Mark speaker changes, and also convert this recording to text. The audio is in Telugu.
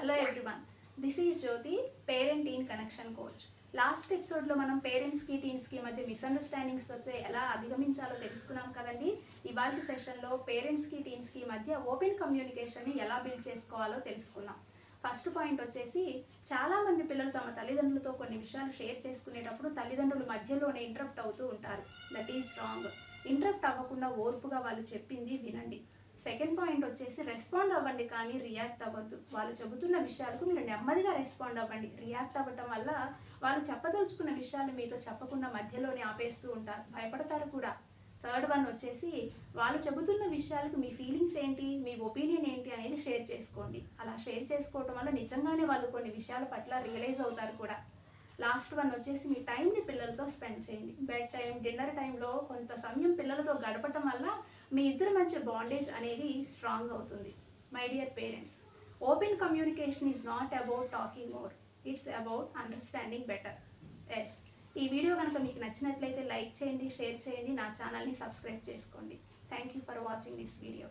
Speaker 1: Hello everyone, this is Jyothi, parent teen connection coach. Last ఎపిసోడ్లో మనం పేరెంట్స్కి టీన్స్కి మధ్య మిస్అండర్స్టాండింగ్స్ వస్తే ఎలా అధిగమించాలో తెలుసుకున్నాం కదండి. ఇవాళ సెషన్లో పేరెంట్స్కి టీన్స్కి మధ్య ఓపెన్ కమ్యూనికేషన్ని ఎలా బిల్డ్ చేసుకోవాలో తెలుసుకున్నాం. ఫస్ట్ పాయింట్ వచ్చేసి, చాలామంది పిల్లలు తమ తల్లిదండ్రులతో కొన్ని విషయాలు షేర్ చేసుకునేటప్పుడు తల్లిదండ్రుల మధ్యలోనే ఇంటరప్ట్ అవుతూ ఉంటారు. That is wrong. ఇంటరప్ట్ అవ్వకుండా ఓర్పుగా వాళ్ళు చెప్పింది వినండి. సెకండ్ పాయింట్ వచ్చేసి, రెస్పాండ్ అవ్వండి కానీ రియాక్ట్ అవ్వద్దు. వాళ్ళు చెబుతున్న విషయాలకు మీరు నెమ్మదిగా రెస్పాండ్ అవ్వండి. రియాక్ట్ అవ్వటం వల్ల వాళ్ళు చెప్పదలుచుకున్న విషయాలు మీతో చెప్పకుండా మధ్యలోనే ఆపేస్తూ ఉంటారు, భయపడతారు కూడా. థర్డ్ వన్ వచ్చేసి, వాళ్ళు చెబుతున్న విషయాలకు మీ ఫీలింగ్స్ ఏంటి, మీ ఒపీనియన్ ఏంటి అనేది షేర్ చేసుకోండి. అలా షేర్ చేసుకోవటం వల్ల నిజంగానే వాళ్ళు కొన్ని విషయాల పట్ల రియలైజ్ అవుతారు కూడా. లాస్ట్ వన్ వచ్చేసి, మీ టైంని పిల్లలతో స్పెండ్ చేయండి. బెడ్ టైం, డిన్నర్ టైంలో కొంత సమయం పిల్లలతో గడపటం వల్ల మీ ఇద్దరి మధ్య బాండేజ్ అనేది స్ట్రాంగ్ అవుతుంది. My dear parents, open communication is not about talking more, it's about understanding better. Yes, ఈ వీడియో కనుక మీకు నచ్చినట్లయితే లైక్ చేయండి, షేర్ చేయండి, నా ఛానల్ని సబ్స్క్రైబ్ చేసుకోండి. Thank you for watching this video.